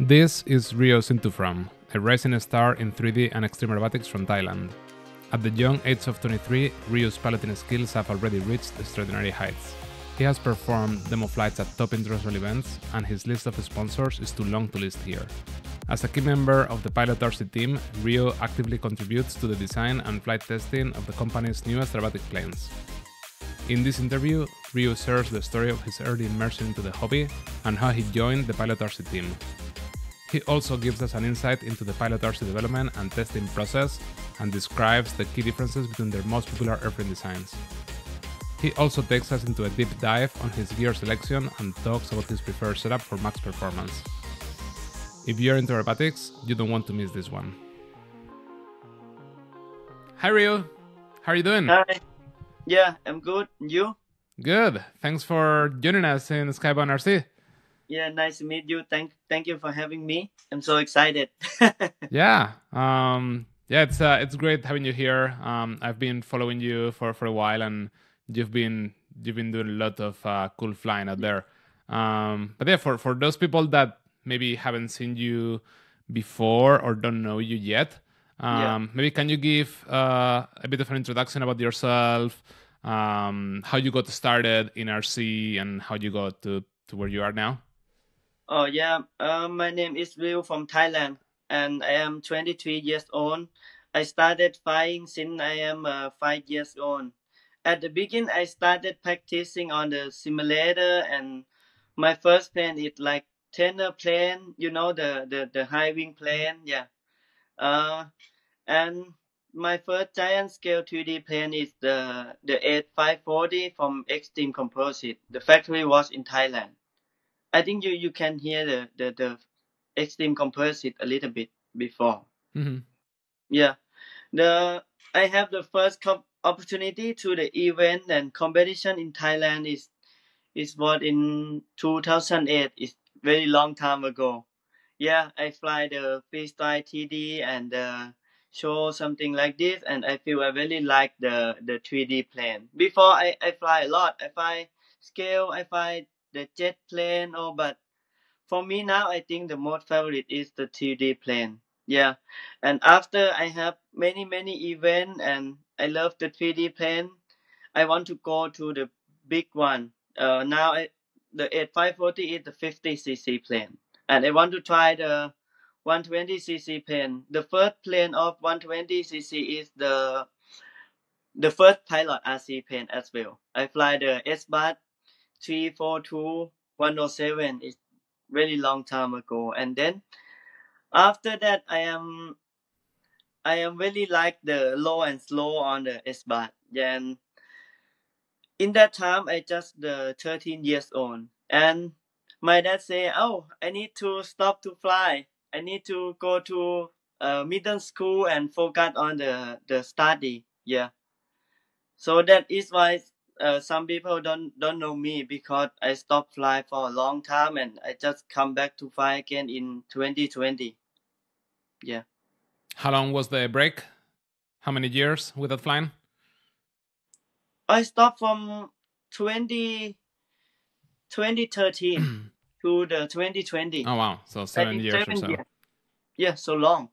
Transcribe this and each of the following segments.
This is Ryu Sintuphrom, a rising star in 3D and extreme aerobatics from Thailand. At the young age of 23, Ryu's piloting skills have already reached extraordinary heights. He has performed demo flights at top international events, and his list of sponsors is too long to list here. As a key member of the Pilot RC team, Ryu actively contributes to the design and flight testing of the company's newest aerobatic planes. In this interview, Ryu shares the story of his early immersion into the hobby and how he joined the Pilot RC team. He also gives us an insight into the Pilot RC development and testing process and describes the key differences between their most popular airframe designs. He also takes us into a deep dive on his gear selection and talks about his preferred setup for max performance. If you're into aerobatics, you don't want to miss this one. Hi Ryu, how are you doing? Hi. Yeah, I'm good. And you? Good. Thanks for joining us in Skybound RC. Yeah, nice to meet you. Thank you for having me. I'm so excited. Yeah. It's great having you here. I've been following you for a while, and you've been doing a lot of cool flying out there. But yeah, for those people that maybe haven't seen you before or don't know you yet, maybe can you give a bit of an introduction about yourself, how you got started in RC, and how you got to where you are now? Oh yeah. My name is Ryu from Thailand, and I am 23 years old. I started flying since I am 5 years old. At the beginning, I started practicing on the simulator, and my first plane is like tenor plane. You know the high wing plane. Yeah. And my first giant scale 3D plane is the 8540 from Extreme Composite. The factory was in Thailand. I think you can hear the Extreme Composite a little bit before. Mm-hmm. Yeah. I have the first opportunity to the event and competition in Thailand is what in 2008. It's very long time ago. Yeah, I fly the freestyle TD and show something like this, and I feel I really like the 3D plane. Before I fly a lot. I fly scale, I fly the jet plane. Oh, but for me now, I think the most favorite is the 3D plane. Yeah, and after I have many events and I love the 3D plane, I want to go to the big one. Now the 8540 is the 50cc plane, and I want to try the 120cc plane. The first plane of 120cc is the first Pilot RC plane as well. I fly the S-Bus 342-107. It's very long time ago, and then after that I am really like the low and slow on the S-Bus. And in that time, I just 13 years old, and my dad say, "Oh, I need to stop to fly. I need to go to middle school and focus on the study." Yeah, so that is why some people don't know me, because I stopped fly for a long time and I just come back to fly again in 2020. Yeah. How long was the break? How many years without flying? I stopped from 2013 to the 2020. Oh wow, so 7 years or so. Years. Yeah, so long.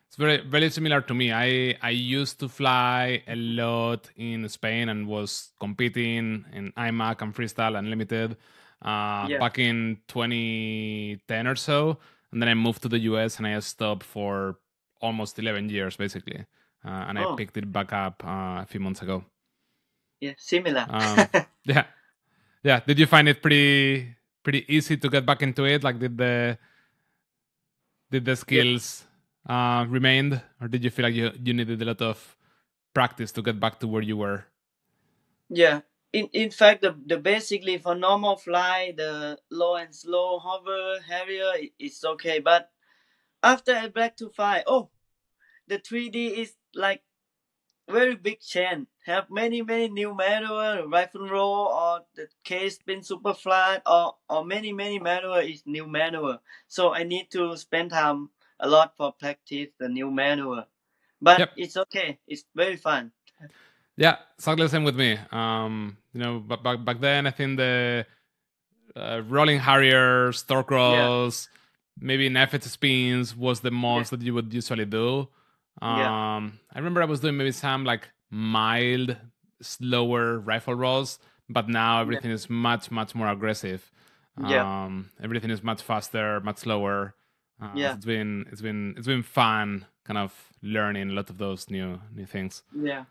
It's very similar to me. I used to fly a lot in Spain and was competing in IMAC and Freestyle Unlimited back in 2010 or so, and then I moved to the US and I stopped for almost 11 years basically, and I picked it back up a few months ago. Yeah, similar. Yeah. Did you find it pretty easy to get back into it? Like, did the skills remained, or did you feel like you needed a lot of practice to get back to where you were? Yeah. In fact, the basically for normal fly, the low and slow, hover, Harrier, it's okay. But after I back to fly, the 3D is like very big change. Have many new manual, rifle roll, or the case spin super flat, or many manual is new manual. So I need to spend time a lot for practice the new manual. But It's okay. It's very fun. Yeah, exactly the same with me. Back then I think the rolling Harriers, torque rolls, maybe in FX spins was the most that you would usually do. Yeah. I remember I was doing maybe some like mild, slower rifle rolls, but now Yeah. everything is much, much more aggressive. Yeah. Everything is much faster, much slower. So Yeah. it's been fun, kind of learning a lot of those new things. Yeah.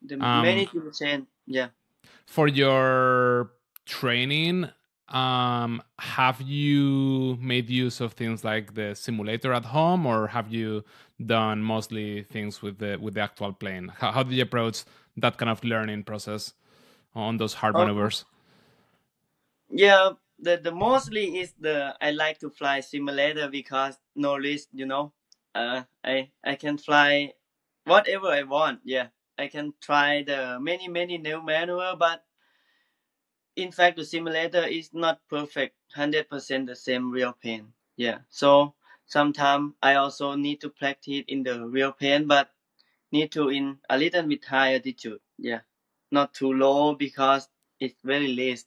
The many Um, things change. Yeah. for your training, have you made use of things like the simulator at home, or have you done mostly things with the actual plane? How do you approach that kind of learning process on those hard Oh, maneuvers? yeah. The mostly is the I like to fly simulator because no risk. I can fly whatever I want. Yeah. I can try the many new maneuver, but in fact the simulator is not perfect 100% the same real plane. Yeah. So sometimes I also need to practice in the real plane, but need to in a little bit high altitude. Yeah. Not too low because it's very less.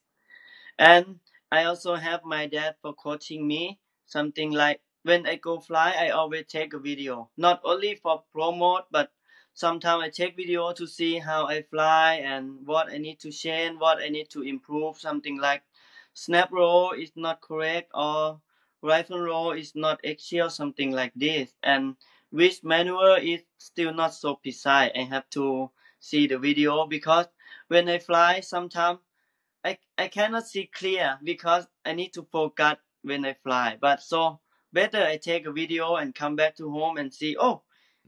And I also have my dad for coaching me. Something like when I go fly, I always take a video. Not only for promote, but sometimes I take video to see how I fly and what I need to change, what I need to improve. Something like snap roll is not correct or rifle roll is not axial, something like this. And which maneuver is still not so precise. I have to see the video because when I fly, sometimes I cannot see clear because I need to focus when I fly. But so better I take a video and come back to home and see, oh,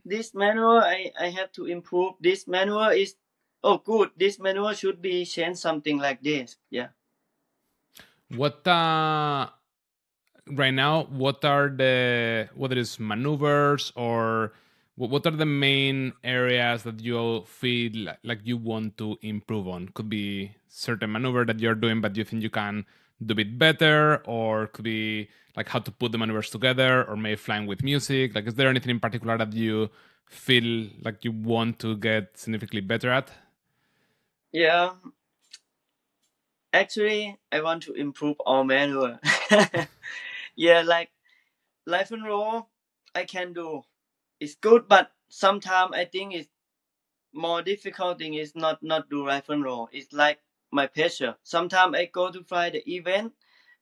this manual I have to improve. This manual is, oh, good. This manual should be changed, something like this. Yeah. What right now? What is maneuvers, or what are the main areas that you feel like you want to improve on? Could be certain maneuver that you're doing, but you think you can do a bit better, or could be like how to put the maneuvers together, or maybe flying with music. Like, is there anything in particular that you feel like you want to get significantly better at? Yeah. Actually, I want to improve all manual. Yeah, like life and roll, I can do. It's good, but sometimes I think it's more difficult thing is not do rifle roll. It's like my pressure. Sometimes I go to fly the event,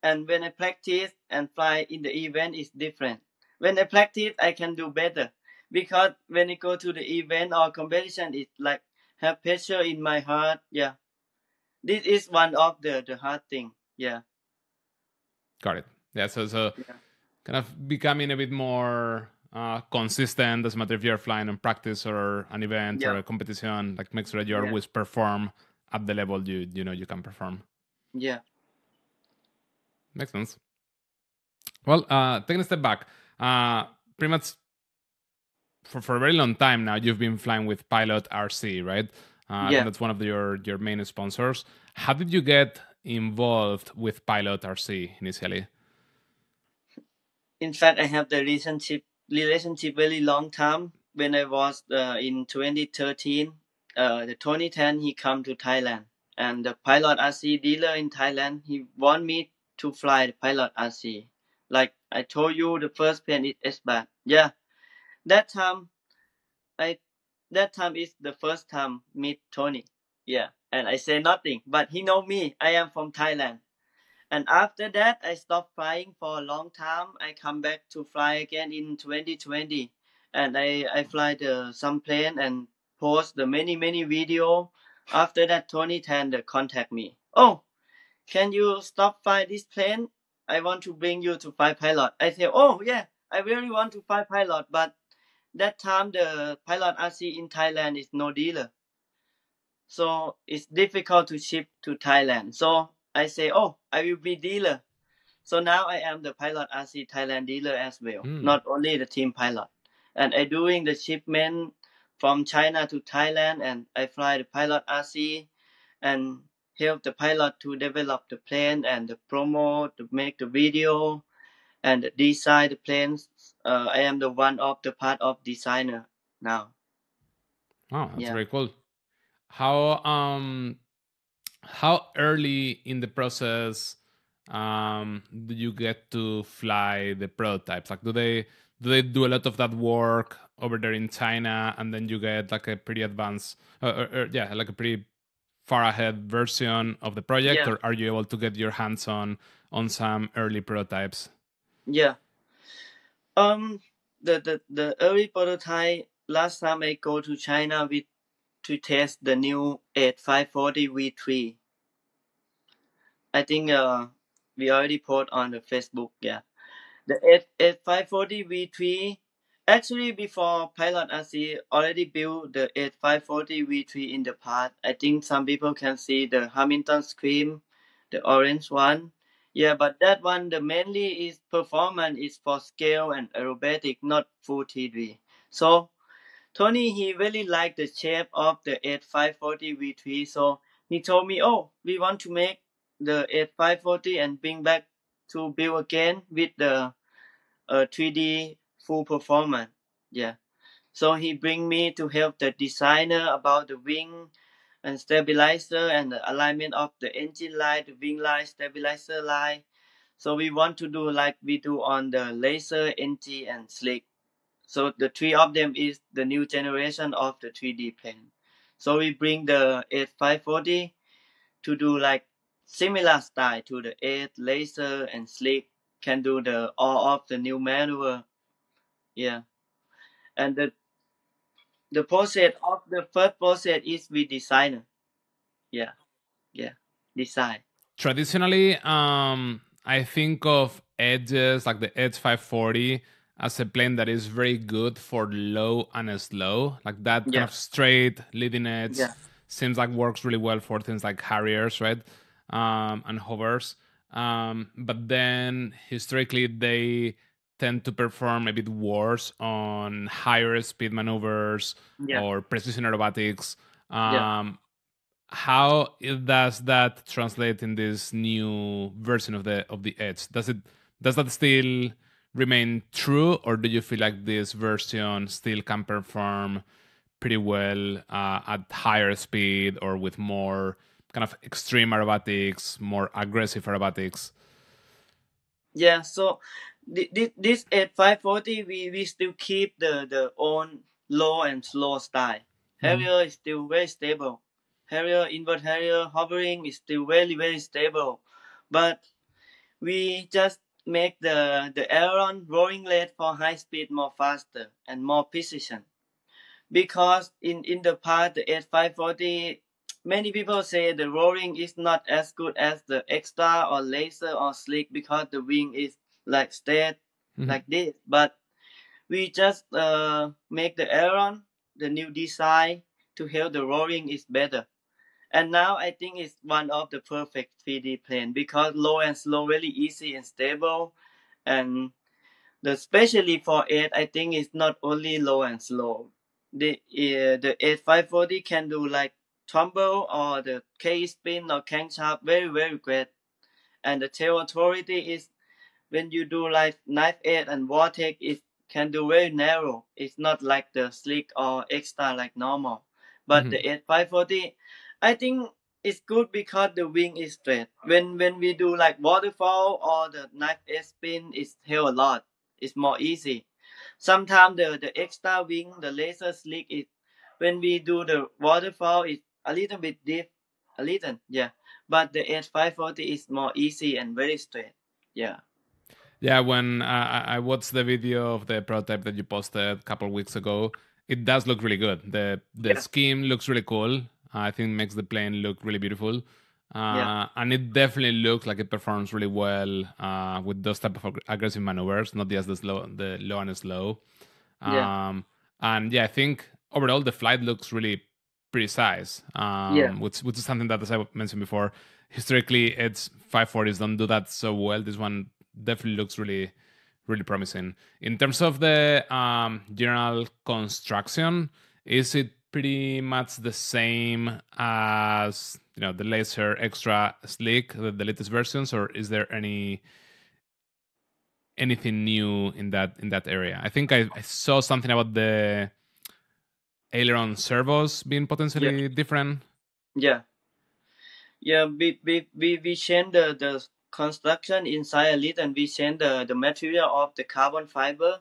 and when I practice and fly in the event is different. When I practice, I can do better because when I go to the event or competition, it's like have pressure in my heart. Yeah, this is one of the hard thing. Yeah, Got it. Yeah. So yeah, kind of becoming a bit more consistent. Doesn't matter if you're flying on practice or an event or yeah, a competition. Like, make sure that you yeah, always perform at the level you know you can perform. yeah, Makes sense. Well, taking a step back, pretty much for a very long time now, you've been flying with Pilot RC, right? I think yeah. that's one of your main sponsors. How did you get involved with Pilot RC initially? In fact, I have the relationship very long time. When I was in 2013, the 2010 he come to Thailand, and the pilot RC dealer in Thailand he want me to fly the pilot RC. Like I told you, the first plane is S-Bat. Yeah, that time I that time is the first time meet Tony. Yeah, and I say nothing, but he know me. I am from Thailand. And after that, I stopped flying for a long time. I come back to fly again in 2020, and I fly the some plane and post the many video. After that, Tony Tander contact me. Oh, can you stop fly this plane? I want to bring you to fly pilot. I say, oh yeah, I really want to fly pilot, but that time the pilot RC in Thailand is no dealer, so it's difficult to ship to Thailand. So I say, oh, I will be dealer. So now I am the pilot RC Thailand dealer as well, Hmm. not only the team pilot. And I doing the shipment from China to Thailand, and I fly the pilot RC and help the pilot to develop the plane and the promo, to make the video and design the planes. I am the one of the part of designer now. Oh, that's Yeah. very cool. How how early in the process do you get to fly the prototypes? Like, do they do a lot of that work over there in China, and then you get like a pretty advanced, yeah, like a pretty far ahead version of the project, Yeah, or are you able to get your hands on some early prototypes? yeah. Um, the early prototype. Last time I go to China with to test the new 8540 V3. I think we already put on the Facebook. Yeah, the 8540 V3. Actually, before Pilot RC already built the 8540 V3 in the past. I think some people can see the Hamilton Scream, the orange one. Yeah, but that one the mainly is performance is for scale and aerobatic, not full 3D. So Tony he really liked the shape of the 8540 V3, so he told me, "Oh, we want to make the 8540 and bring back to build again with the 3D full performance." Yeah. So he bring me to help the designer about the wing and stabilizer and the alignment of the engine line, the wing line, stabilizer line. So we want to do like we do on the laser, NG, and slick. So the three of them is the new generation of the 3D pen. So we bring the 8540 to do like similar style to the 8 laser and slick can do the all of the new manual. Yeah. And the process of the first process is with designer. Yeah. Yeah. Design. Traditionally, I think of Edges like the Edge 540 as a plane that is very good for low and slow. Like that kind Yeah. of straight leading edge Yeah. seems like works really well for things like Harriers, right? And hovers. But then historically, they tend to perform a bit worse on higher speed maneuvers Yeah. or precision aerobatics. Yeah. How does that translate in this new version of the Edge? Does that still remain true, or do you feel like this version still can perform pretty well at higher speed or with more kind of extreme aerobatics, more aggressive aerobatics? Yeah. So this 8540 we still keep the own low and slow style. Mhm. Harrier is still very stable. Harrier invert Harrier hovering is still very stable, but we just make the aileron rolling rate for high speed more faster and more precision. Because in the past the 8540 many people say the rolling is not as good as the extra or laser or slick because the wing is like straight Mhm. like this, but we just make the aileron the new design to help the rolling is better. And now I think it's one of the perfect 3D plane because low and slow really easy and stable. And the especially for 8 I think it's not only low and slow. The 8540 can do like tumble or the K spin or crankshaft very great. And the tail authority is when you do like knife edge and vortex it can do very narrow. It's not like the slick or extra like normal. But the Mhm. 8540 I think it's good because the wing is straight. When we do like waterfall or the knife edge spin it help a lot. It's more easy. Sometimes the extra wing, the laser slick is when we do the waterfall it's a little bit deep. A little, yeah. But the 8540 is more easy and very straight. Yeah. Yeah, when I watched the video of the prototype that you posted a couple weeks ago, it does look really good. The Yeah. scheme looks really cool. I think makes the plane look really beautiful, Yeah. and it definitely looks like it performs really well with those type of aggressive maneuvers, not just the low and slow. Yeah. Um, and yeah, I think overall the flight looks really precise, Yeah. which is something that, as I mentioned before, historically its 540s don't do that so well. This one definitely looks really promising. In terms of the general construction, is it pretty much the same as the laser extra slick, the latest versions, or is there anything new in that area? I think I saw something about the aileron servos being Yeah. potentially different. Yeah. Yeah. We change the construction inside a little, and we change the material of the carbon fiber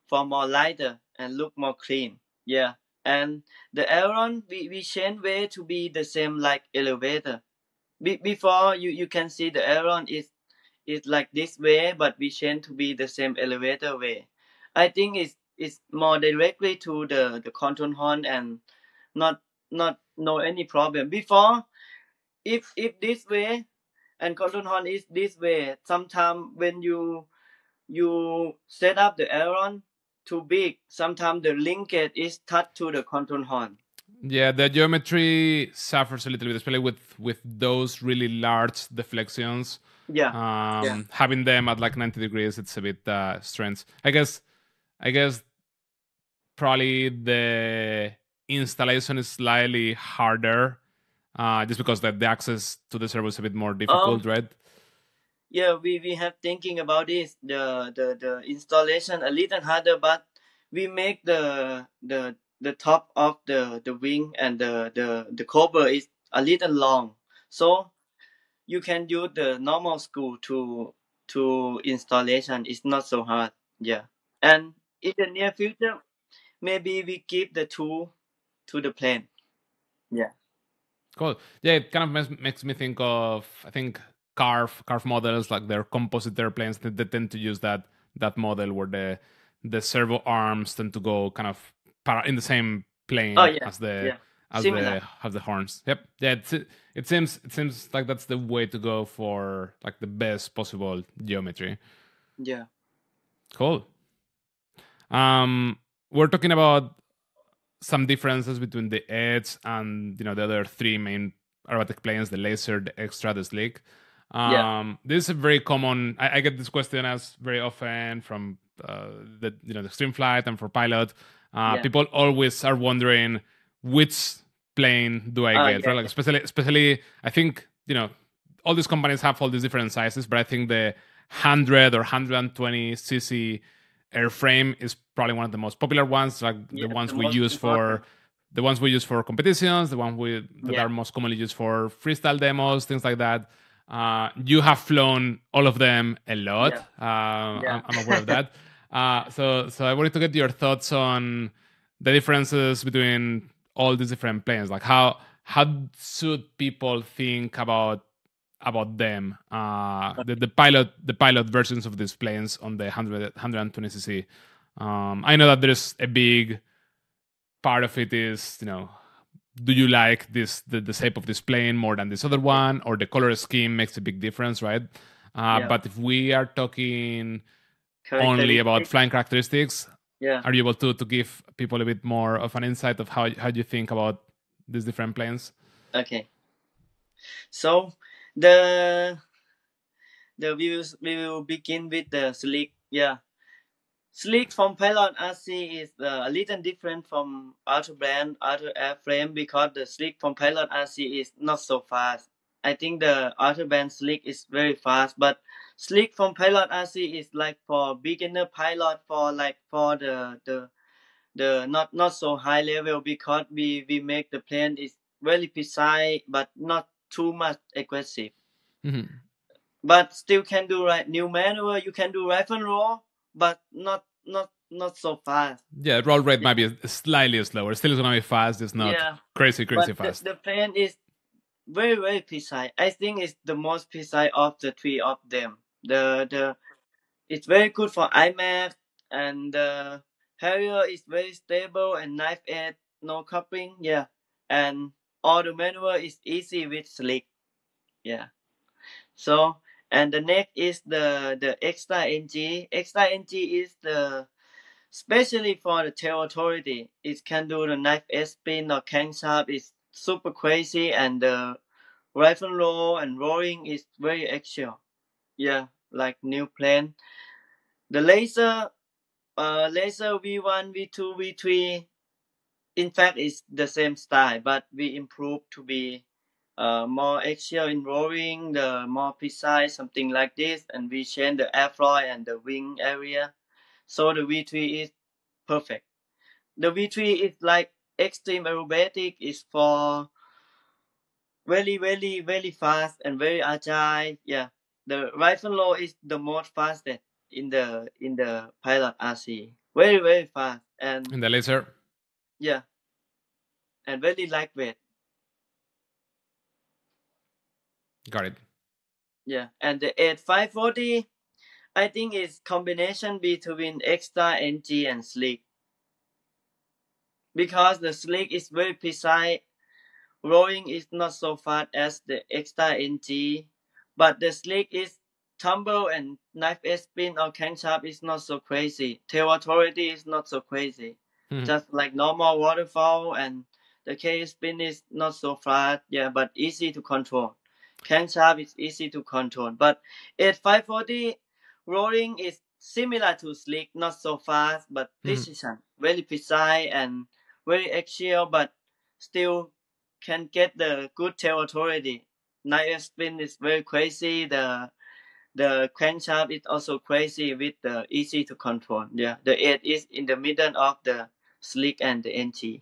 for more lighter and look more clean. Yeah. And the aileron we change way to be the same like elevator. Before you can see the aileron is like this way, but we change to be the same elevator way. I think it's more directly to the control horn and not no any problem. Before, if this way and control horn is this way, sometimes when you set up the aileron too big, sometimes the linkage is touched to the control horn. Yeah, the geometry suffers a little bit, especially with those really large deflections. Yeah. Having them at like 90 degrees, it's a bit strange. I guess probably the installation is slightly harder, just because the access to the servo is a bit more difficult, right? Yeah, we have thinking about this. The installation a little harder, but we make the top of the wing and the cover is a little long, so you can use the normal screw to installation. It's not so hard. Yeah, and in the near future, maybe we keep the two to the plane. Yeah. Cool. Yeah, it kind of makes me think of, I think, carve models, like their composite airplanes. They tend to use that model where the servo arms tend to go kind of in the same plane Oh yeah. as the Yeah. as Similar. the horns. Yep. Yeah. It seems like that's the way to go for like the best possible geometry. Yeah. Cool. We're talking about some differences between the Edge and the other three main aerobatic planes: the Laser, the Extra, the Slick. Yeah. This is a very common. I get this question asked very often from the extreme flight and for pilot. Yeah. People always are wondering which plane do I get, Yeah, right? Like especially, I think all these companies have all these different sizes, but I think the 100 or 120 cc airframe is probably one of the most popular ones, like Yeah, the ones the we most use important. for competitions, the ones that Yeah. are most commonly used for freestyle demos, things like that. You have flown all of them a lot. Yeah. I'm aware of that. So I wanted to get your thoughts on the differences between all these different planes. Like how should people think about them? The pilot versions of these planes on the 120cc. I know that there's a big part of it is, do you like the shape of this plane more than this other one, or the color scheme makes a big difference, right? Yeah. But if we are talking only about flying characteristics, Yeah. are you able to give people a bit more of an insight of how you think about these different planes? Okay. So the we will begin with the Slick. Yeah. Slick from Pilot RC is a little different from other brand, other airframe, because the Slick from Pilot RC is not so fast. I think the other brand Slick is very fast, but Slick from Pilot RC is like for beginner pilot, for the not so high level, because we make the plane is very precise but not too much aggressive. Mm-hmm. But still can do new maneuver. You can do rifle roll, but not so fast. Yeah, roll rate might be slightly slower. Still, it's gonna be fast. It's not crazy But fast. the plane is very precise. I think it's the most precise of the three of them. The it's very good for IMAX, and the Harrier is very stable and knife edge, no coupling. Yeah, and all the maneuver is easy with Slick. Yeah. So, and the next is the extra NG. Extra NG is the especially for the tail authority. It can do the knife edge spin or crankshaft. It's super crazy, and the rifle roll and rolling is very axial. Yeah, like new plane. The laser V1, V2, V3. In fact, it's the same style, but we improve to be more axial in rolling, the more precise, something like this, and we change the airflow and the wing area. So the V3 is perfect. The V3 is like extreme aerobatic, is for very fast and very agile. Yeah. the right and low is the most fastest in the pilot RC. Very very fast and In the laser. yeah, and very lightweight. Got it. Yeah, and the 8540, I think is combination between extra NG and slick, because the slick is very precise. Rolling is not so fast as the extra NG, but the slick is tumble and knife edge spin or crankshaft is not so crazy. Tail authority is not so crazy. Mhm. Just like normal waterfall, and the K spin is not so fast, yeah, but easy to control. Crankshaft is easy to control, but 8540 rolling is similar to slick, not so fast, but precision, very precise and very axial, but still can get the good tail authority. Night spin is very crazy. The crankshaft is also crazy with the easy to control. Yeah, the edge is in the middle of the slick and the NG.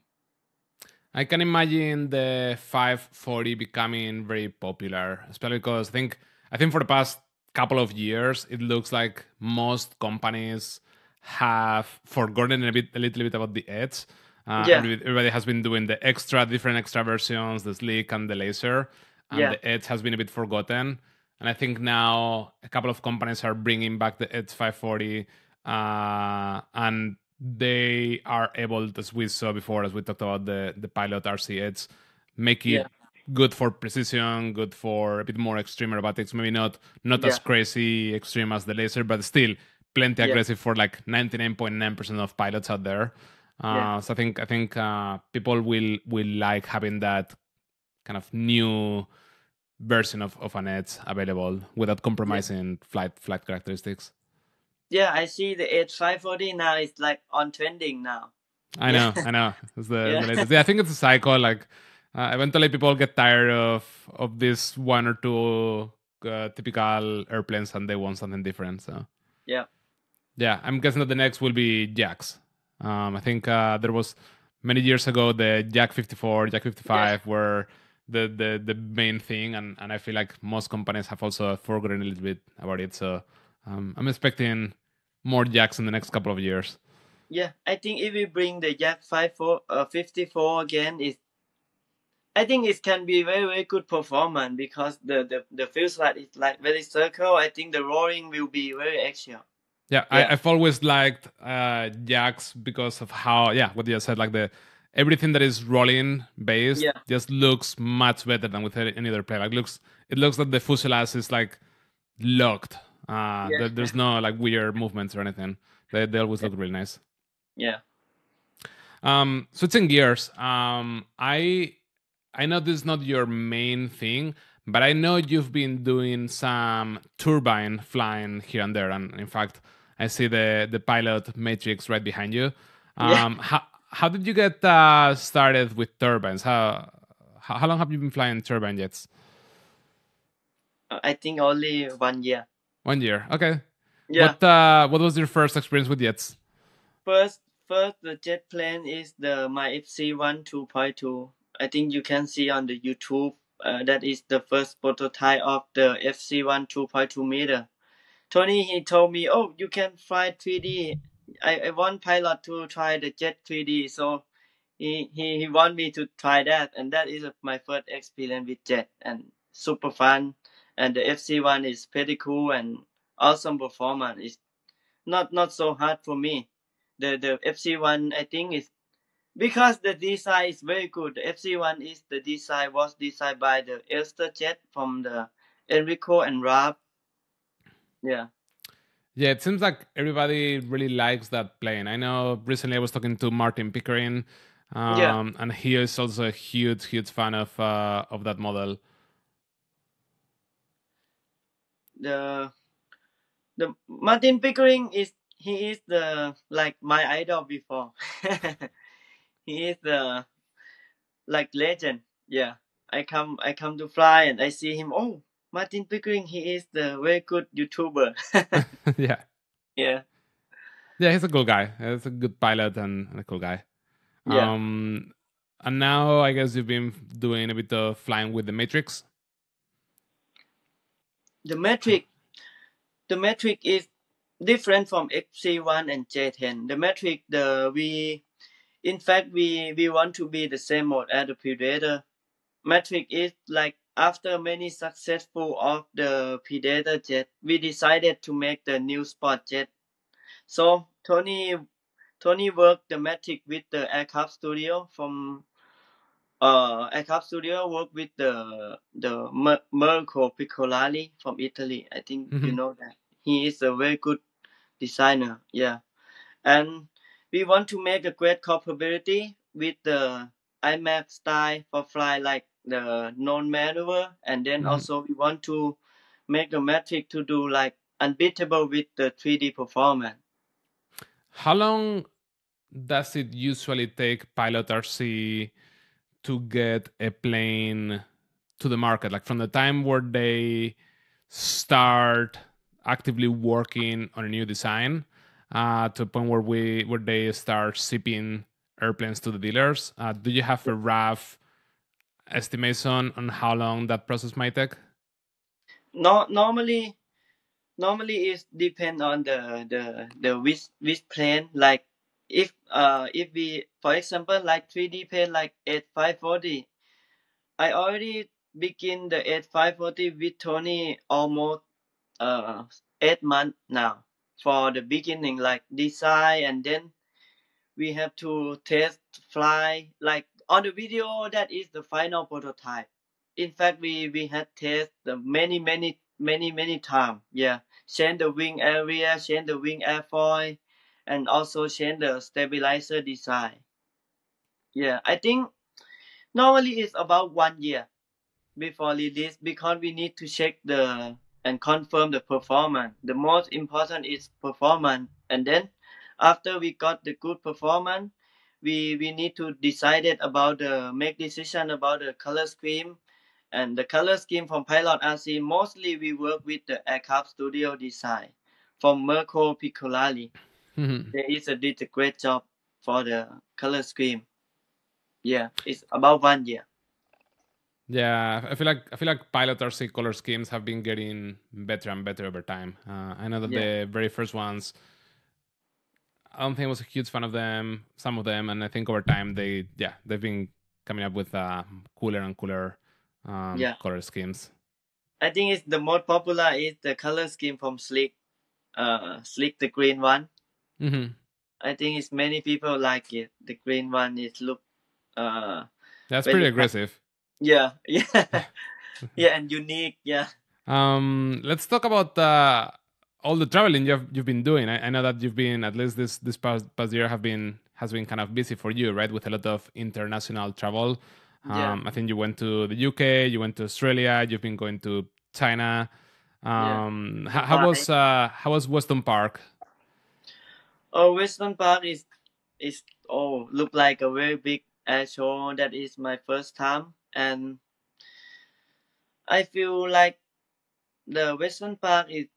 I can imagine the 540 becoming very popular, especially because I think for the past couple of years it looks like most companies have forgotten a little bit about the edge. Yeah, Everybody has been doing the different extra versions, the slick and the laser, and yeah, the edge has been a bit forgotten. And I think now a couple of companies are bringing back the edge 540, and they are able, as we saw before, as we talked about the pilot RC edge, make it yeah, good for precision, good for a bit more extreme aerobatics. Maybe not as yeah, crazy extreme as the laser, but still plenty yeah, aggressive for like 99.9% of pilots out there. yeah, So I think people will like having that kind of new version of an edge available without yeah. compromising flight characteristics. Yeah, I see the Edge 540 now is like on trending now. I Yeah, know, I know. It's the yeah, latest. Yeah, I think it's a cycle. Like, eventually, people get tired of this one or two typical airplanes, and they want something different. So, yeah, yeah, I'm guessing that the next will Jax. I think there was many years ago the Jack 54, Jack yeah, 55 were the main thing, and I feel like most companies have also forgotten a little bit about it. So, I'm expecting more Jacks in the next couple of years. yeah. I think if we bring the Jack 54 again, is I think it can be very very good performance, because the fuselage is like very circle. I think the roaring will be very axial. Yeah, Yeah, I've always liked Jax because of how, yeah, what you said, like the everything that is rolling based yeah, just looks much better than with any other plane. Like it looks like the fuselage is like locked. yeah, There's no like weird movements or anything. They always yeah, look really nice. yeah. Switching gears, I know this is not your main thing, but I know you've been doing some turbine flying here and there, and in fact, I see the pilot matrix right behind you. Yeah. How did you get started with turbines? How long have you been flying turbine jets? I think only 1 year. 1 year. Okay. Yeah. What was your first experience with jets? First, first the jet plane is the my FC1 2.2. I think you can see on the YouTube. That is the first prototype of the FC1 2.2 meter. Tony he told me, oh, you can fly 3D. I want pilot to try the jet 3D, so he want me to try that, and that is my first experience with jet, and super fun. And the FC1 is pretty cool and awesome performance. It's not so hard for me. The FC1 I think is because the design is very good. The FC1 is the design was designed by the Elster jet from the Enrico and Rab. Yeah. Yeah, it seems like everybody really likes that plane. I know recently I was talking to Martin Pickering, Yeah. and he is also a huge fan of that model. The the Martin Pickering is he is the like my idol before. He is the like legend. Yeah. I come to fly and I see him. Oh, Martin Pickering. He is the very good YouTuber. Yeah, Yeah. yeah, he's a cool guy. He's a good pilot and a cool guy. Yeah. Um, and now I guess you've been doing a bit of flying with the Matrix. The Matrix. the metric is different from XC1 and J10. The metric, in fact, we want to be the same mode as the Predator. Metric is like after many successful of the Predator jet, we decided to make the new sport jet. So Tony worked the metric with the aircraft studio from aircraft studio work with the Mirko Piccolari from Italy. I think you know that. He is a very good designer. Yeah. And we want to make a great compatibility with the IMAX style for fly like the non-maneuver, and then also we want to make the metric to do like unbeatable with the 3D performance. How long does it usually take Pilot RC to get a plane to the market? Like from the time where they start actively working on a new design to a point where they start shipping airplanes to the dealers. Do you have a rough estimation on how long that process might take? No, normally it depend on the which plane. Like if we, for example, like 3D plane like 8540, I already begin the 8540 with Tony almost 8 months now for the beginning, like design, and then we have to test fly. Like on the video, that is the final prototype. In fact, we had test the many times. Yeah, change the wing area, change the wing airfoil, and also change the stabilizer design. Yeah, I think normally it's about 1 year before release because we need to check and confirm the performance. The most important is performance, and then after we got the good performance, we need to decide make decision about the color scheme. And the color scheme from Pilot RC, mostly we work with the aircraft studio design from Mirko Piccolari. Did a great job for the color scheme. Yeah, it's about 1 year. Yeah, I feel like Pilot RC color schemes have been getting better and better over time. I know that the very first ones, I don't think I was a huge fan of them, some of them, and I think over time they've been coming up with cooler and cooler color schemes. I think it's the most popular is the color scheme from Slick, the green one. I think it's many people like it. The green one is look. That's pretty aggressive. Yeah, and unique. Yeah. Let's talk about all the traveling you've been doing. I know that you've been, at least this past year has been kind of busy for you, right? With a lot of international travel. I think you went to the UK, you went to Australia, you've been going to China. How was Weston Park? Oh, Weston Park is look like a very big air show. That is my first time, and I feel like the Weston Park is.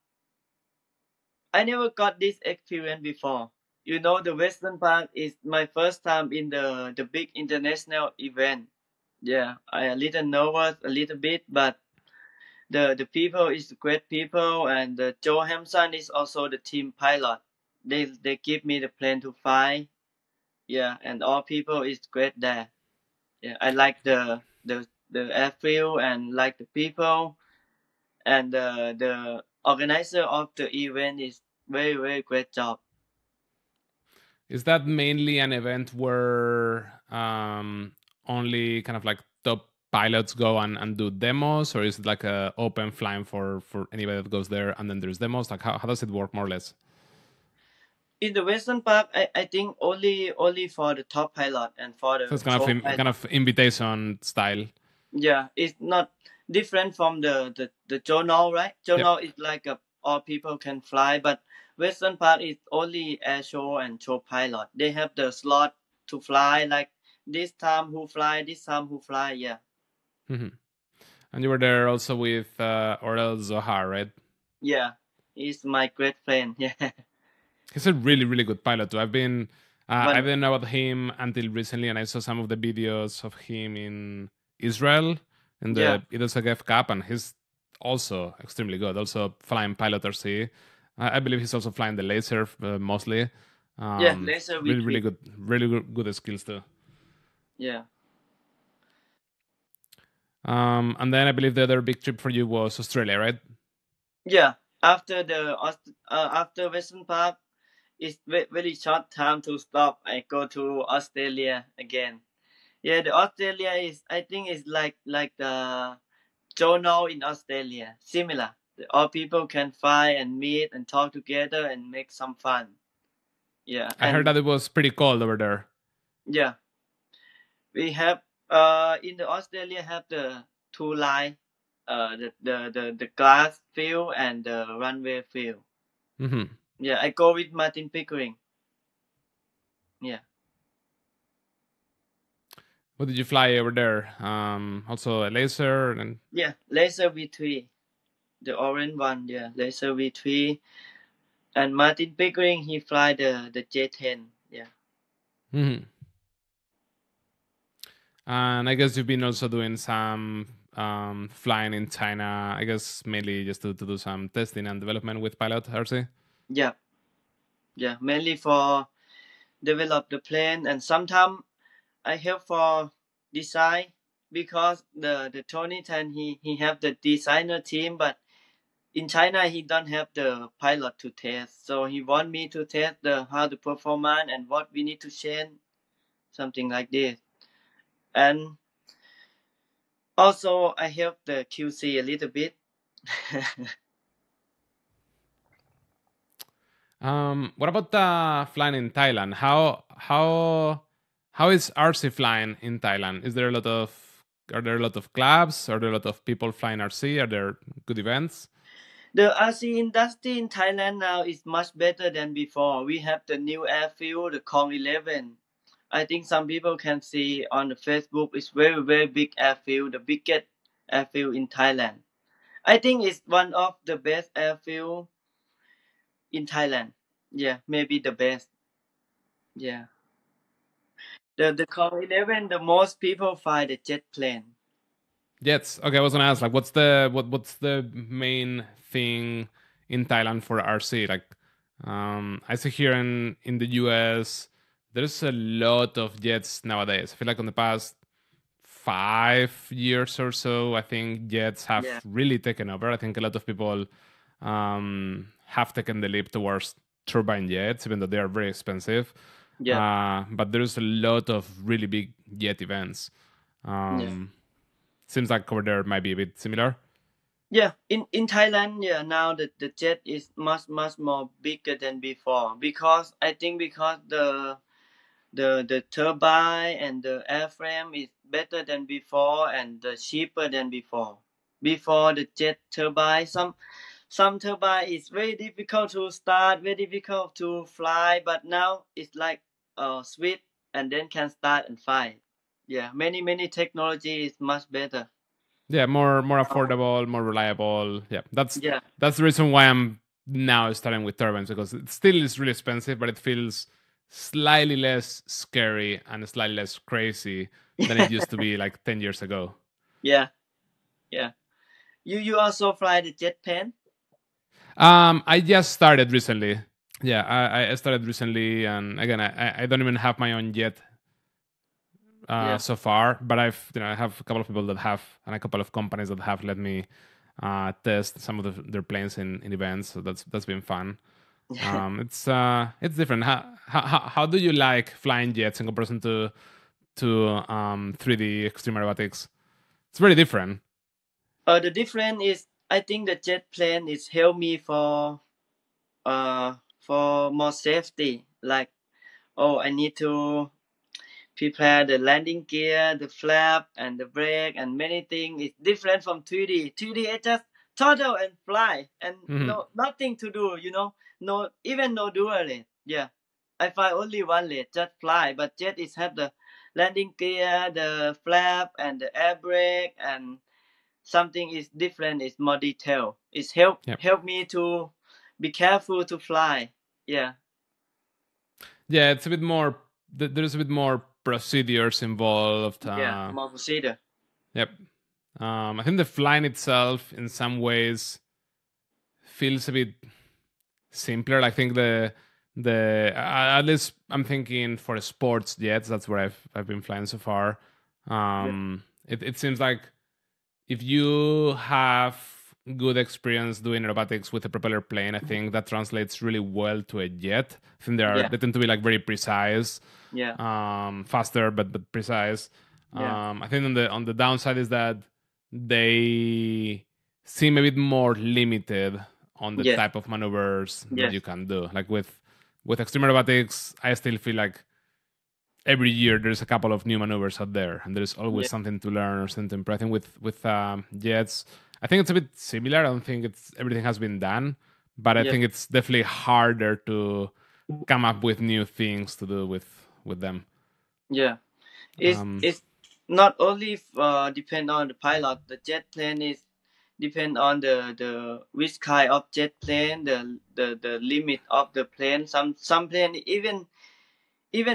I never got this experience before. You know, the Weston Park is my first time in the big international event. Yeah, I a little nervous, a little bit, but the people is great people, and Joe Hampson is also the team pilot. They give me the plane to fly. Yeah, and all people is great there. Yeah, I like the airfield and like the people, and the organizer of the event is very great job. Is that mainly an event where only kind of like top pilots go and do demos, or is it like a open flying for anybody that goes there and then there's demos? Like how does it work more or less? In the Western Park, I think only for the top pilot and for the. So it's kind of invitation style. Yeah, it's not different from the journal, right? Journal is like all people can fly, but Western Park is only air show and show pilot. They have the slot to fly, like this time who fly, this time who fly. Yeah. And you were there also with Orel Zohar, right? Yeah, he's my great friend. Yeah. He's a really good pilot too. I didn't know about him until recently, and I saw some of the videos of him in Israel in the IDSAGF Cup, and he's also extremely good. Also flying pilot RC. I believe he's also flying the laser mostly. Yeah, laser Really, V3. really good skills too. Yeah. And then I believe the other big trip for you was Australia, right? Yeah. After Weston Park, it's very short time to stop. I go to Australia again. Yeah, the Australia is, I think is like the journal in Australia, similar. All people can fly and meet and talk together and make some fun. Yeah, I heard and that it was pretty cold over there. yeah, we have in the Australia have the two line, the glass field and the runway field. Mm-hmm. Yeah, I go with Martin Pickering. Yeah. What did you fly over there? Also a laser and. Yeah, laser V3, the orange one. Yeah, laser V3, and Martin Pickering he fly the J10. Yeah. Mm-hmm. And I guess you've been also doing some flying in China. I guess mainly just to do some testing and development with pilot RC. Yeah, yeah, mainly for develop the plane, and sometimes I help for design because the Tony Tan he have the designer team, but in China he don't have the pilot to test, so he want me to test the how the performance and what we need to change, something like this. And also I help the QC a little bit. What about the flying in Thailand? How is RC flying in Thailand? Is there a lot of Are there a lot of clubs? Are there a lot of people flying RC? Are there good events? The RC industry in Thailand now is much better than before. We have the new airfield, the Kong 11. I think some people can see on the Facebook. It's very big airfield, the biggest airfield in Thailand. I think it's one of the best airfield in Thailand. Yeah, maybe the best. Yeah. The Kong 11, the most people fly the jet plane. Jets. Okay, I was gonna ask like what's the main thing in Thailand for RC? Like I see here in the US there's a lot of jets nowadays. I feel like in the past 5 years or so, I think jets have Yeah. really taken over. I think a lot of people have taken the leap towards turbine jets, even though they are very expensive. Yeah. But there's a lot of really big jet events. Yeah. Seems like over there might be a bit similar. Yeah, in Thailand, yeah, now the jet is much more bigger than before, because I think because the turbine and the airframe is better than before and cheaper than before. Before the jet turbine, some turbine is very difficult to start, very difficult to fly, but now it's like switch and then can start and fly. Yeah, many technology is much better. Yeah, more affordable, more reliable. Yeah, Yeah. that's the reason why I'm now starting with turbines, because it still is really expensive, but it feels slightly less scary and slightly less crazy than it used to be like 10 years ago. Yeah, yeah. You also fly the jet plane? I just started recently. Yeah, I started recently, and again, I don't even have my own yet Yeah. so far, but I have a couple of people that have, and a couple of companies that have let me test some of their planes in events. So that's been fun. It's different. How do you like flying jets in comparison to 3D extreme aerobatics? It's very different. The difference is I think the jet plane is help me for more safety. Like, oh, I need to prepare the landing gear, the flap, and the brake, and many things. It's different from 3D. 3D is just throttle and fly, and Mm-hmm. nothing to do. No, even no dual leg. Yeah, I fly only one leg, just fly. But jet is have the landing gear, the flap, and the air brake, and something is different. It's more detail. It's Yep. help me to be careful to fly. Yeah. Yeah, it's a bit more. There's a bit more procedures involved. Yeah, more procedure. Yep. I think the flying itself, in some ways, feels a bit simpler. I think at least I'm thinking for sports jets. That's where I've been flying so far. It seems like if you have good experience doing aerobatics with a propeller plane, I think that translates really well to a jet. I think they tend to be like very precise, faster but precise. I think on the downside is that they seem a bit more limited on the type of maneuvers that you can do. Like with extreme aerobatics, I still feel like every year there's a couple of new maneuvers out there, and there's always something to learn or something to improve. I think with jets, I think it's a bit similar. I don't think it's everything has been done, but I think it's definitely harder to come up with new things to do with them. Yeah, it's not only depend on the pilot. The jet plane is depend on the which kind of jet plane, the limit of the plane. Some plane even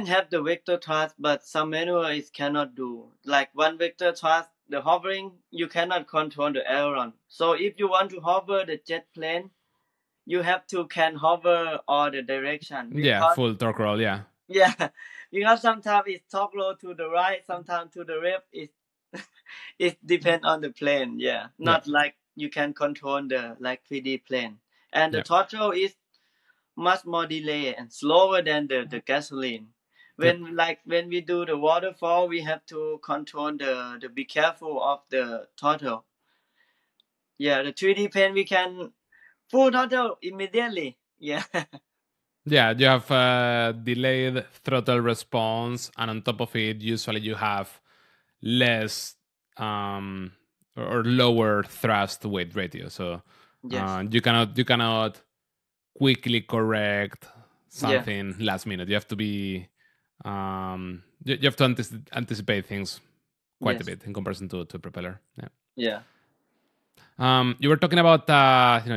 have the vector thrust, but some maneuver it cannot do. Like one vector thrust, the hovering, you cannot control the aileron. So if you want to hover the jet plane, you have to can hover all the direction. Because, full torque roll, Yeah, because sometimes it's torque roll to the right, sometimes to the left. It depends on the plane. Not like you can control the like 3D plane. And the throttle is much more delay and slower than the gasoline. When we do the waterfall, we have to control the be careful of the throttle. The 3D plane we can full throttle immediately. Yeah, you have delayed throttle response, and on top of it, usually you have less or lower thrust to weight ratio. So you cannot quickly correct something last minute. You have to be you have to anticipate things quite a bit in comparison to a propeller. You were talking about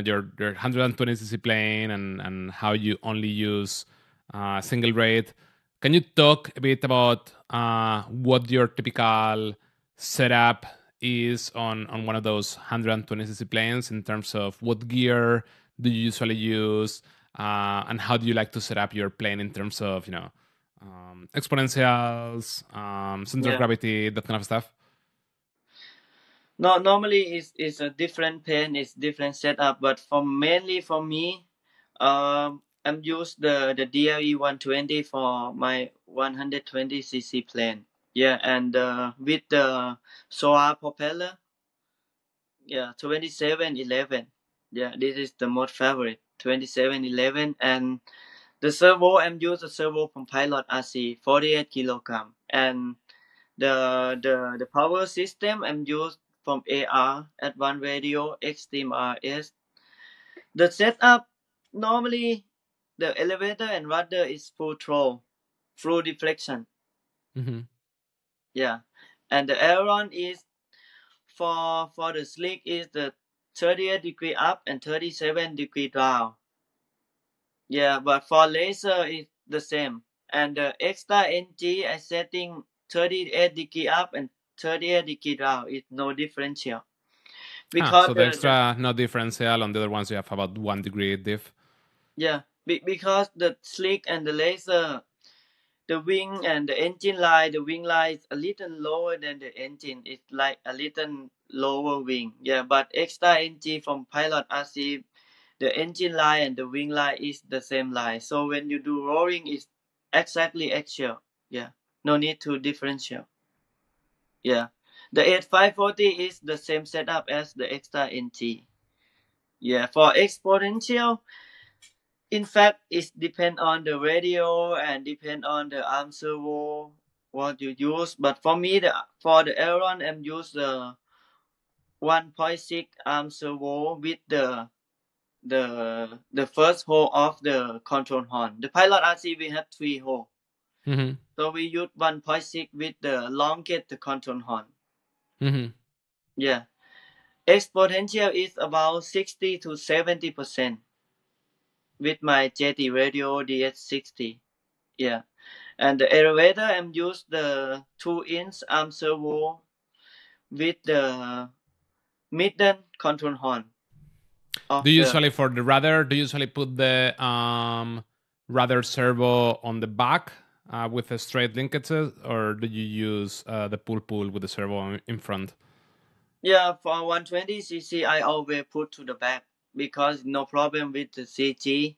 your 120cc plane and how you only use single rate. Can you talk a bit about what your typical setup is on one of those 120cc planes in terms of what gear do you usually use and how do you like to set up your plane in terms of exponentials, center of gravity, that kind of stuff? No, normally it's a different plane, it's different setup, but mainly for me, I'm use the DLE 120 for my 120cc plane. And with the solar propeller, 2711. This is the most favorite 2711, and the servo I'm use a servo from Pilot RC 48 kilogram, and the power system I'm use from AR Advanced Radio Extreme RS. The setup normally the elevator and rudder is full throw, full deflection. And the aileron is for the slick is the 38 degree up and 37 degree down. But for laser it's the same. And the extra NG I setting 38 degree up and 38 degree down. It's no differential. Because so the extra no differential, on the other ones you have about 1 degree diff. Because the slick and the laser, the wing and the engine line, the wing line is a little lower than the engine. It's like a little lower wing. But extra NG from Pilot RC, the engine line and the wing line is the same line. So when you do roaring, it's exactly axial. No need to differential. The 8540 is the same setup as the extra NG. For exponential, in fact, it depends on the radio and depend on the arm servo what you use. But for me, for the aileron, I'm use the 1.6 arm servo with the first hole of the control horn. The Pilot RC we have 3 holes. So we use 1.6 with the longest control horn. Exponential is about 60 to 70% with my JT radio DS60. And the elevator I'm use the 2-inch arm servo with the midden control horn of Do you the. usually for the rudder? Do you usually put the rudder servo on the back with the straight linkages, or do you use the pull with the servo in front? Yeah, for 120cc, I always put to the back because no problem with the CG.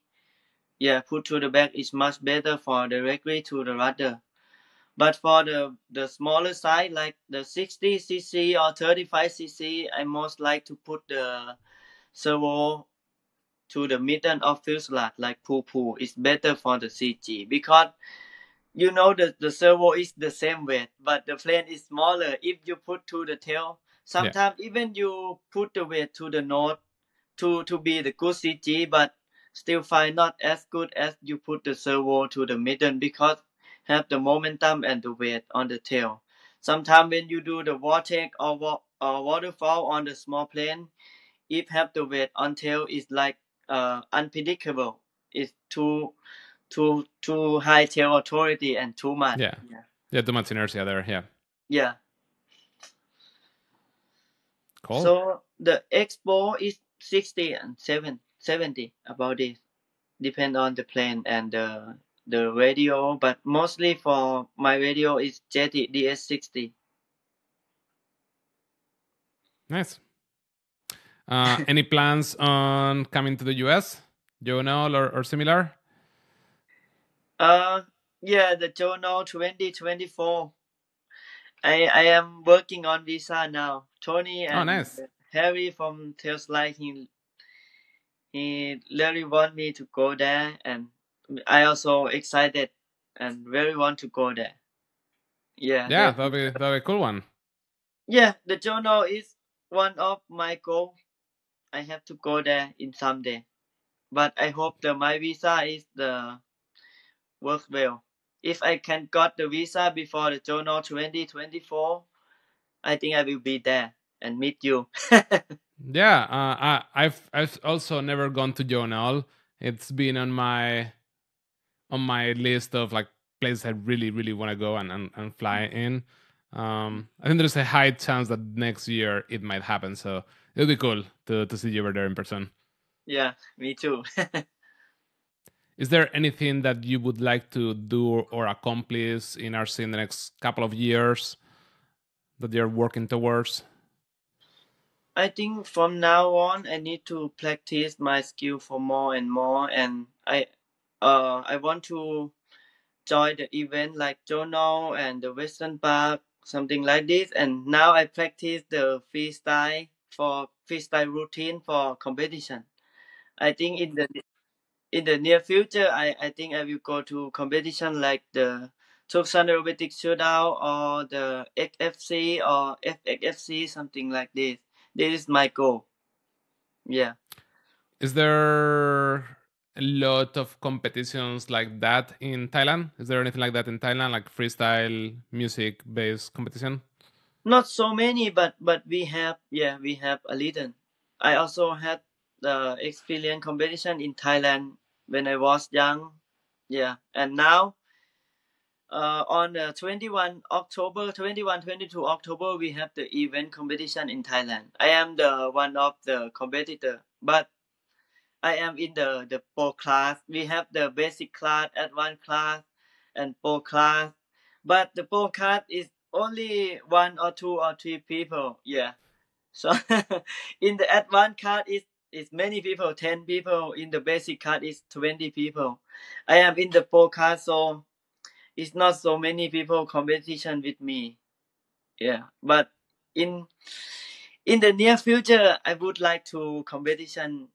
Yeah, put to the back is much better for directly to the rudder. But for the smaller side, like the 60cc or 35cc, I most like to put the servo to the middle of fuselage, like pull. It's better for the CG because the servo is the same weight, but the plane is smaller. If you put to the tail, sometimes even you put the weight to the nose to be the good CG, but still find not as good as you put the servo to the middle because have the momentum and the weight on the tail. Sometimes when you do the vortex or waterfall on the small plane, if have the weight on tail is like unpredictable. It's too high tail authority and too much. Yeah, yeah, too much inertia there. Yeah, Yeah. cool. So the expo is 60 and 70 about this. Depend on the plane and the radio, but mostly for my radio is Jetty DS60. Nice. Any plans on coming to the US, Journal or similar? Yeah, the Journal 2024. I am working on visa now. Tony Oh, and nice. Harry from Tesla, he really want me to go there, and I also excited and very want to go there. Yeah, Yeah, that'd be a cool one. yeah. The Journal is one of my goals. I have to go there in someday. But I hope my visa is the work well. If I can got the visa before the Journal 2024, I think I will be there and meet you. Yeah, I've also never gone to Journal. It's been on my list of like places I really want to go and fly in. I think there's a high chance that next year it might happen. So it'll be cool to see you over there in person. Yeah, me too. Is there anything that you would like to do or accomplish in RC in the next couple of years that you're working towards? I think from now on I need to practice my skill for more and more, and I want to join the event like Journal and the Weston Park, something like this. And now I practice the freestyle routine for competition. I think in the near future, I think I will go to competition like the Tucson aerobatic shootout or the XFC or FXFC, something like this. This is my goal. Yeah. Is there a lot of competitions like that in Thailand? Is there anything like that in Thailand, like freestyle music based competition? Not so many, but we have a little. I also had the experience competition in Thailand when I was young. Yeah, and now on the 22 October, we have the event competition in Thailand. I am the one of the competitor, but I am in the pro class. We have the basic class, advanced class, and pro class. But the pro class is only one or two or three people. Yeah. So in the advanced class is many people, 10 people. In the basic class is 20 people. I am in the pro class, so it's not so many people competition with me. Yeah. But in in the near future, I would like to competition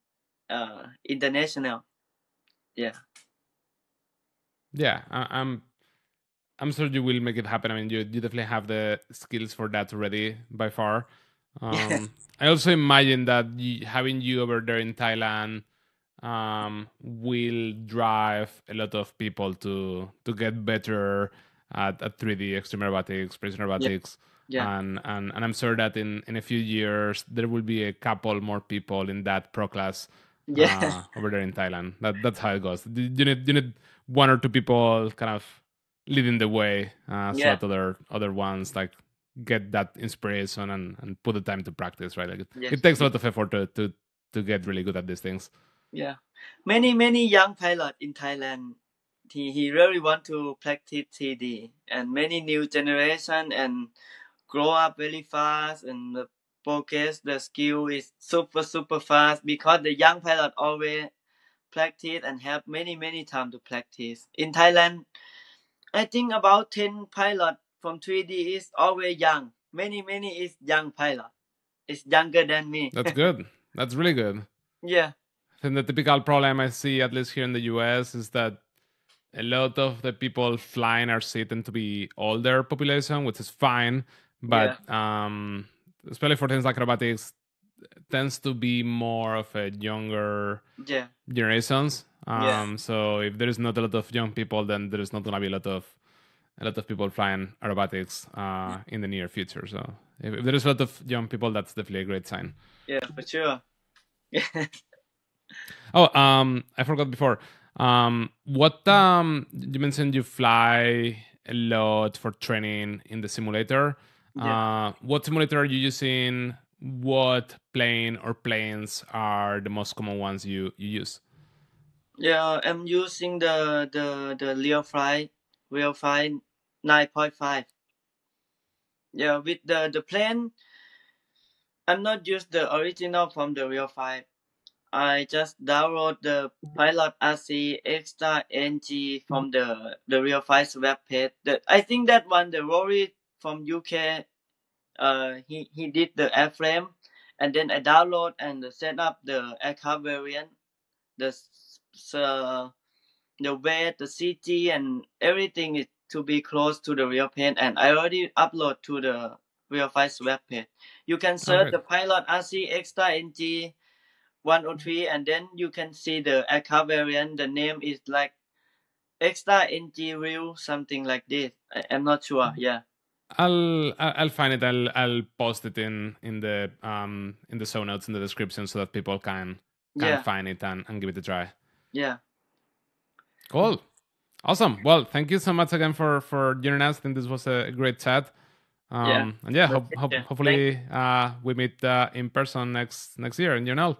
international. Yeah. Yeah, I'm sure you will make it happen. I mean, you definitely have the skills for that already by far. Yeah. I also imagine that having you over there in Thailand will drive a lot of people to get better at 3D extreme aerobatics, precision Yeah. aerobatics, Yeah. and I'm sure that in a few years there will be a couple more people in that pro class Yeah. over there in Thailand. That's how it goes. You need one or two people kind of leading the way, so Yeah. that other ones like get that inspiration and put the time to practice, right? Like Yes. it takes a lot of effort to get really good at these things. Yeah, many young pilot in Thailand. He really want to practice 3D, and many new generation and grow up very fast, and the progress the skill is super fast because the young pilot always practice and have many time to practice. In Thailand, I think about 10 pilot from 3D is always young. Many is young pilot. It's younger than me. That's good. That's really good. Yeah. I think the typical problem I see, at least here in the US, is that a lot of the people flying are tend to be older population, which is fine, but especially for things like aerobatics, tends to be more of a younger generations. So if there is not a lot of young people, then there is not gonna be a lot of people flying aerobatics in the near future. So if there is a lot of young people, that's definitely a great sign. Yeah, for sure. Oh, I forgot before. What you mentioned you fly a lot for training in the simulator. What simulator are you using? What plane or planes are the most common ones you use? Yeah, I'm using the Real Flight 9.5. Yeah, with the plane, I'm not use the original from the Real Flight. I just download the Pilot RC Extra NG from the Real Flight's web page. I think that one the Rory from UK, he did the airframe, and then I download and set up the aircraft variant, the the weight, the CG, and everything is to be close to the real plane. And I already upload to the Real Flight's web page. You can search the Pilot RC Extra NG 103, and then you can see the aircraft variant. The name is like Extra NG Real, something like this. I'm not sure. Yeah. I'll find it. I'll post it in the show notes in the description so that people can find it and give it a try. Yeah. Cool. Awesome. Well, thank you so much again for joining us. I think this was a great chat. And hopefully we meet in person next year in Journal.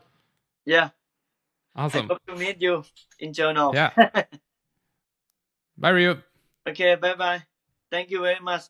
Yeah. Awesome. I hope to meet you in Journal. Yeah. Bye, Ryu. Okay. Bye. Thank you very much.